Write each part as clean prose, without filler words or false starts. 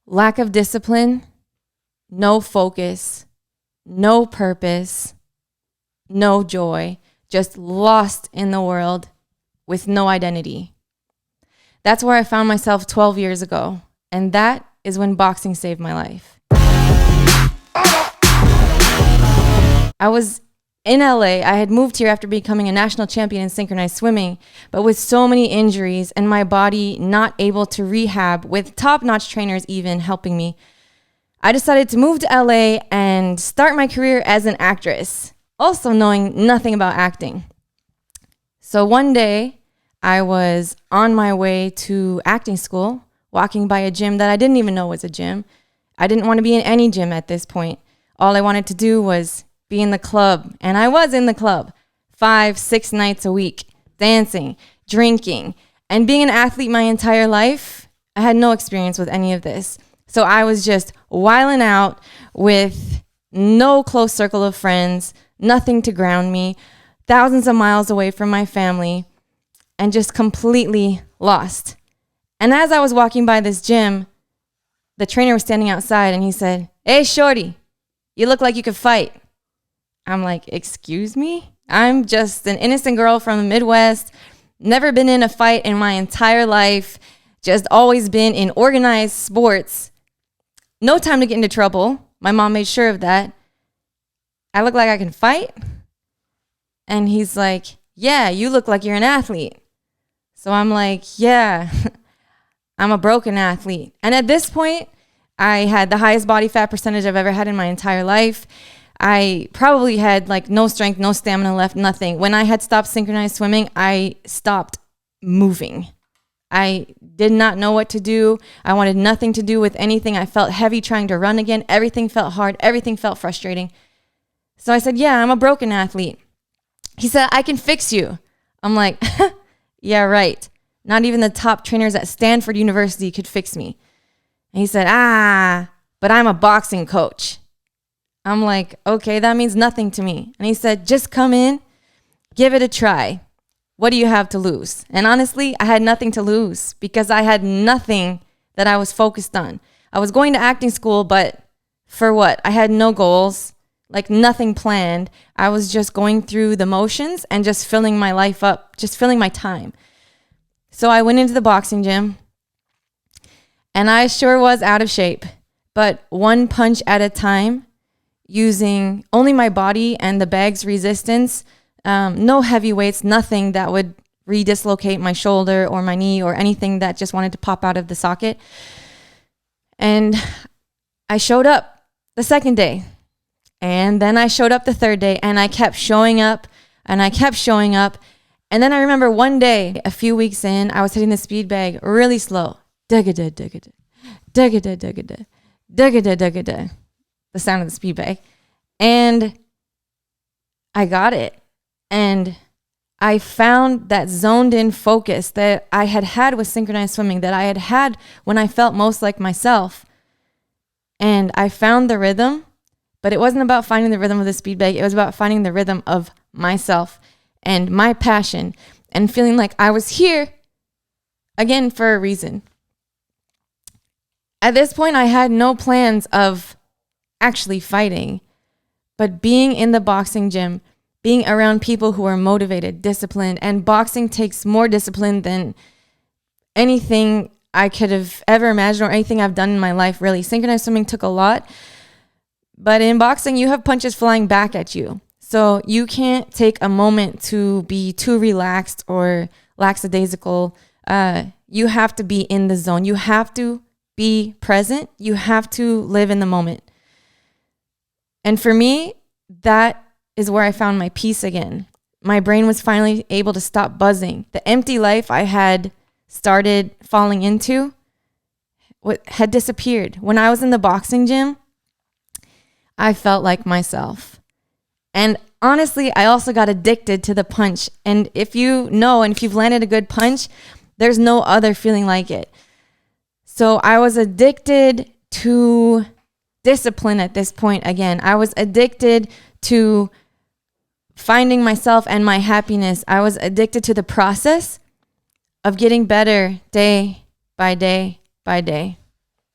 lack of discipline, no focus, no purpose, no joy, just lost in the world with no identity. That's where I found myself 12 years ago. And that is when boxing saved my life. I was in LA. I had moved here after becoming a national champion in synchronized swimming, but with so many injuries and my body not able to rehab, with top-notch trainers even helping me, I decided to move to LA and start my career as an actress, also knowing nothing about acting. So one day, I was on my way to acting school, walking by a gym that I didn't even know was a gym. I didn't want to be in any gym at this point. All I wanted to do was be in the club. And I was in the club 5-6 nights a week, dancing, drinking, and being an athlete my entire life. I had no experience with any of this. So I was just wilding out with no close circle of friends, nothing to ground me, thousands of miles away from my family, and just completely lost. And as I was walking by this gym, the trainer was standing outside and he said, "Hey, shorty, you look like you could fight." I'm like, "Excuse me? I'm just an innocent girl from the Midwest, never been in a fight in my entire life, just always been in organized sports. No time to get into trouble. My mom made sure of that. I look like I can fight?" And he's like, "Yeah, you look like you're an athlete." So I'm like, "Yeah, I'm a broken athlete." And at this point, I had the highest body fat percentage I've ever had in my entire life. I probably had like no strength, no stamina left, nothing. When I had stopped synchronized swimming, I stopped moving. I did not know what to do. I wanted nothing to do with anything. I felt heavy trying to run again. Everything felt hard. Everything felt frustrating. So I said, "Yeah, I'm a broken athlete." He said, "I can fix you." I'm like, "Yeah, right. Not even the top trainers at Stanford University could fix me." And he said, "But I'm a boxing coach." I'm like, "Okay, that means nothing to me." And he said, "Just come in, give it a try. What do you have to lose?" And honestly, I had nothing to lose because I had nothing that I was focused on. I was going to acting school, but for what? I had no goals, like nothing planned. I was just going through the motions and just filling my life up, just filling my time. So I went into the boxing gym and I sure was out of shape, but one punch at a time, using only my body and the bag's resistance, no heavy weights, nothing that would re-dislocate my shoulder or my knee or anything that just wanted to pop out of the socket. And I showed up the second day. And then I showed up the third day and I kept showing up and I kept showing up. And then I remember one day, a few weeks in, I was hitting the speed bag really slow. Dugga-da, dugga-da, dugga-da, dugga-da, dugga-da, dugga-da. The sound of the speed bag. And I got it. And I found that zoned in focus that I had had with synchronized swimming, that I had had when I felt most like myself. And I found the rhythm, but it wasn't about finding the rhythm of the speed bag. It was about finding the rhythm of myself and my passion and feeling like I was here again for a reason. At this point, I had no plans of actually fighting, but being in the boxing gym, being around people who are motivated, disciplined, and boxing takes more discipline than anything I could have ever imagined or anything I've done in my life, really. Synchronized swimming took a lot, but in boxing, you have punches flying back at you. So you can't take a moment to be too relaxed or lackadaisical. You have to be in the zone. You have to be present. You have to live in the moment. And for me, that is where I found my peace again. My brain was finally able to stop buzzing. The empty life I had started falling into had disappeared. When I was in the boxing gym, I felt like myself. And honestly, I also got addicted to the punch. And if you know, and if you've landed a good punch, there's no other feeling like it. So I was addicted to discipline at this point again. I was addicted to finding myself and my happiness. I was addicted to the process of getting better day by day by day.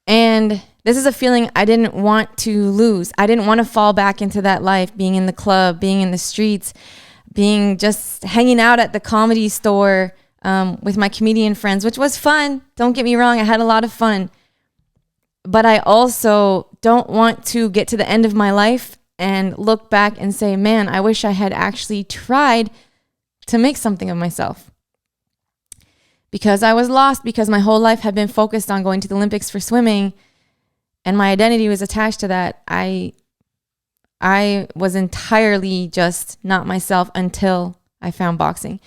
And this is a feeling I didn't want to lose. I didn't want to fall back into that life, being in the club, being in the streets, being just hanging out at the comedy store with my comedian friends, which was fun. Don't get me wrong. I had a lot of fun. But I also don't want to get to the end of my life and look back and say, man, I wish I had actually tried to make something of myself. Because I was lost, because my whole life had been focused on going to the Olympics for swimming, and my identity was attached to that. I was entirely just not myself until I found boxing.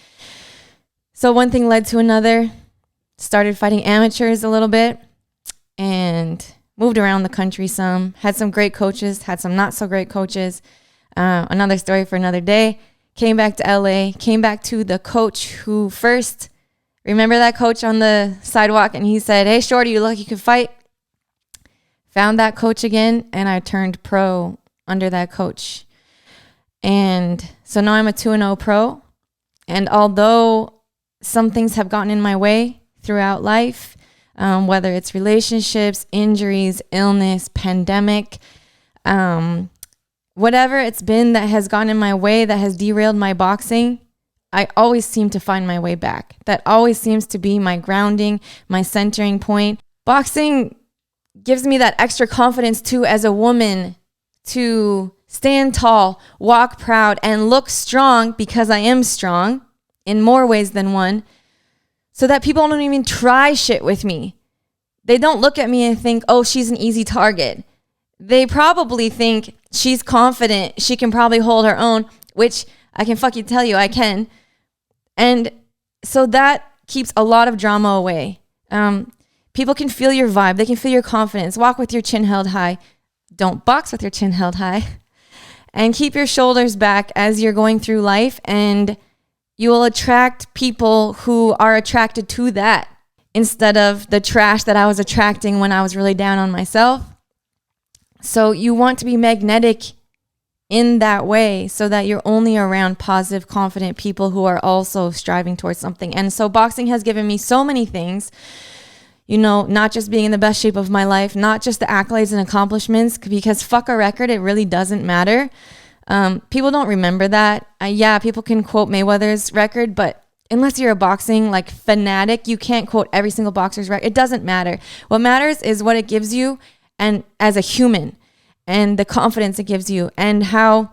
So one thing led to another. Started fighting amateurs a little bit and moved around the country some. Had some great coaches, had some not so great coaches. Another story for another day. Came back to LA, came back to the coach who first, remember that coach on the sidewalk, and he said, hey, Shorty, you look like you can fight? Found that coach again, and I turned pro under that coach. And so now I'm a 2-0 pro. And although some things have gotten in my way throughout life, whether it's relationships, injuries, illness, pandemic, whatever it's been that has gotten in my way, that has derailed my boxing, I always seem to find my way back. That always seems to be my grounding, my centering point. Boxing gives me that extra confidence too as a woman to stand tall, walk proud, and look strong, because I am strong in more ways than one, so that people don't even try shit with me. They don't look at me and think, oh, she's an easy target. They probably think she's confident, she can probably hold her own, which I can fucking tell you I can. And so that keeps a lot of drama away. People can feel your vibe. They can feel your confidence. Walk with your chin held high. Don't box with your chin held high. And keep your shoulders back as you're going through life, and you will attract people who are attracted to that instead of the trash that I was attracting when I was really down on myself. So you want to be magnetic in that way so that you're only around positive, confident people who are also striving towards something. And so boxing has given me so many things, you know, not just being in the best shape of my life, not just the accolades and accomplishments, because fuck a record, it really doesn't matter. People don't remember that. Yeah, people can quote Mayweather's record, but unless you're a boxing like fanatic, you can't quote every single boxer's record. It doesn't matter. What matters is what it gives you, and as a human, and the confidence it gives you, and how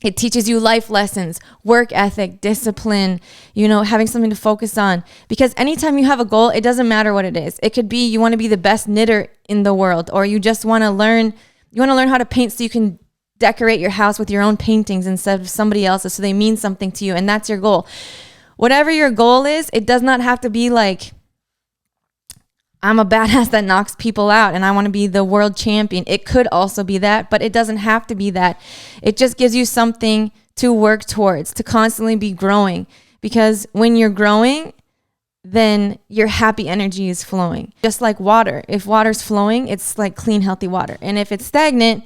it teaches you life lessons, work ethic, discipline, you know, having something to focus on. Because anytime you have a goal, it doesn't matter what it is. It could be you want to be the best knitter in the world, or you just want to learn how to paint so you can decorate your house with your own paintings instead of somebody else's, so they mean something to you, and that's your goal. Whatever your goal is, it does not have to be like, I'm a badass that knocks people out and I want to be the world champion. It could also be that, but it doesn't have to be that. It just gives you something to work towards, to constantly be growing. Because when you're growing, then your happy energy is flowing. Just like water. If water's flowing, it's like clean, healthy water. And if it's stagnant,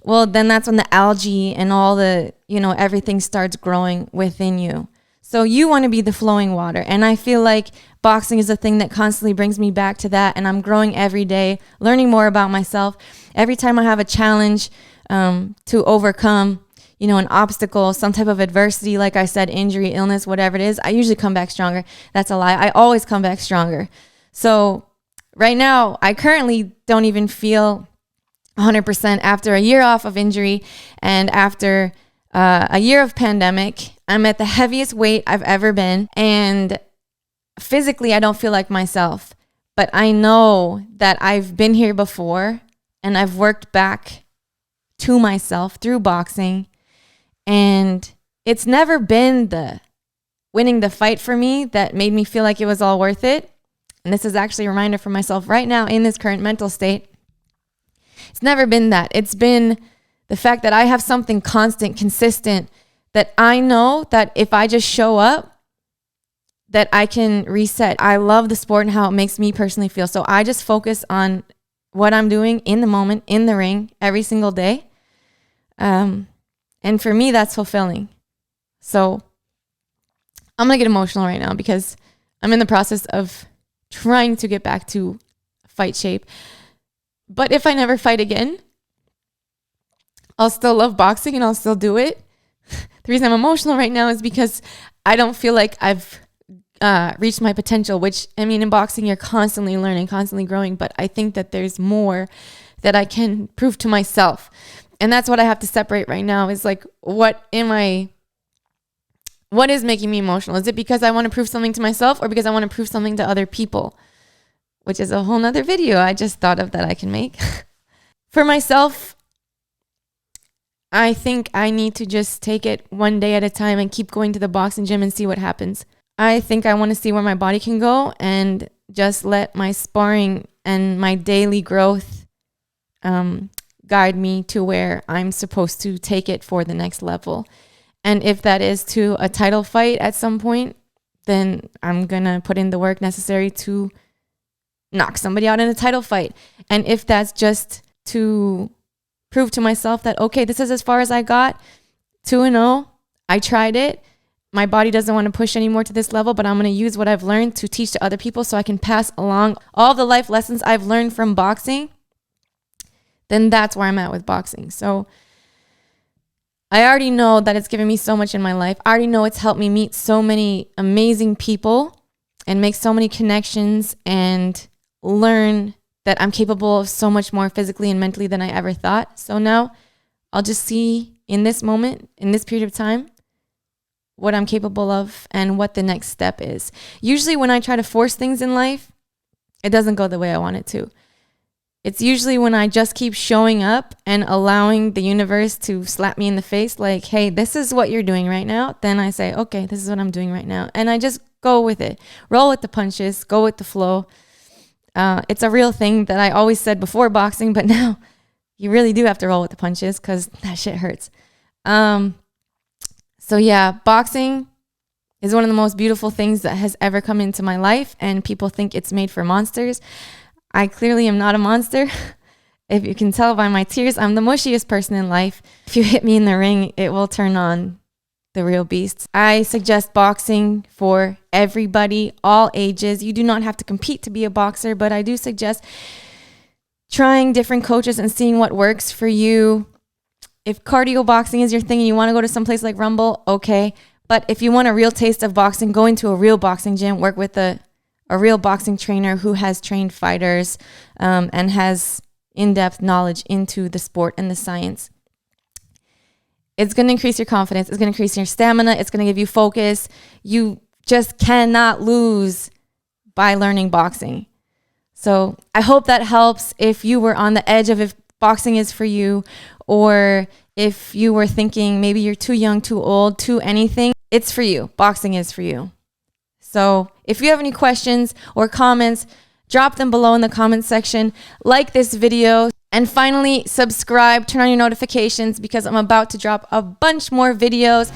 well, then that's when the algae and all the, you know, everything starts growing within you. So you want to be the flowing water. And I feel like boxing is a thing that constantly brings me back to that. And I'm growing every day, learning more about myself. Every time I have a challenge to overcome, you know, an obstacle, some type of adversity, like I said, injury, illness, whatever it is, I usually come back stronger. That's a lie. I always come back stronger. So right now, I currently don't even feel 100% after a year off of injury and after a year of pandemic. I'm at the heaviest weight I've ever been, and physically I don't feel like myself, but I know that I've been here before and I've worked back to myself through boxing, and it's never been the winning the fight for me that made me feel like it was all worth it. And this is actually a reminder for myself right now in this current mental state. It's never been that. It's been the fact that I have something constant, consistent, that I know that if I just show up, that I can reset. I love the sport and how it makes me personally feel. So I just focus on what I'm doing in the moment, in the ring, every single day. And for me, that's fulfilling. So I'm going to get emotional right now because I'm in the process of trying to get back to fight shape. But if I never fight again, I'll still love boxing and I'll still do it. The reason I'm emotional right now is because I don't feel like I've reached my potential, which, I mean, in boxing, you're constantly learning, constantly growing. But I think that there's more that I can prove to myself. And that's what I have to separate right now is like, what is making me emotional? Is it because I want to prove something to myself or because I want to prove something to other people? Which is a whole nother video I just thought of that I can make. For myself, I think I need to just take it one day at a time and keep going to the boxing gym and see what happens. I think I want to see where my body can go and just let my sparring and my daily growth guide me to where I'm supposed to take it for the next level. And if that is to a title fight at some point, then I'm going to put in the work necessary to knock somebody out in a title fight. And if that's just to prove to myself that, okay, this is as far as I got, 2-0, I tried it. My body doesn't want to push anymore to this level, but I'm going to use what I've learned to teach to other people so I can pass along all the life lessons I've learned from boxing, then that's where I'm at with boxing. So I already know that it's given me so much in my life. I already know it's helped me meet so many amazing people and make so many connections and learn that I'm capable of so much more physically and mentally than I ever thought. So now I'll just see in this moment, in this period of time, what I'm capable of and what the next step is. Usually when I try to force things in life, it doesn't go the way I want it to. It's usually when I just keep showing up and allowing the universe to slap me in the face like, hey, this is what you're doing right now. Then I say, okay, this is what I'm doing right now. And I just go with it. Roll with the punches, go with the flow. It's a real thing that I always said before boxing, but now you really do have to roll with the punches because that shit hurts. So yeah, boxing is one of the most beautiful things that has ever come into my life, and people think it's made for monsters. I clearly am not a monster. If you can tell by my tears, I'm the mushiest person in life. If you hit me in the ring, it will turn on the real beast. I suggest boxing for everybody, all ages. You do not have to compete to be a boxer, but I do suggest trying different coaches and seeing what works for you. If cardio boxing is your thing and you want to go to some place like Rumble, okay. But if you want a real taste of boxing, go into a real boxing gym, work with a real boxing trainer who has trained fighters and has in-depth knowledge into the sport and the science. It's going to increase your confidence. It's going to increase your stamina. It's going to give you focus. You just cannot lose by learning boxing. So I hope that helps if you were on the edge of if boxing is for you, or if you were thinking maybe you're too young, too old, too anything. It's for you. Boxing is for you. So if you have any questions or comments, drop them below in the comments section. Like this video. And finally, subscribe, turn on your notifications because I'm about to drop a bunch more videos.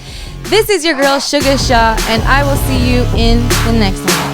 This is your girl, Sugar Shaw, and I will see you in the next one.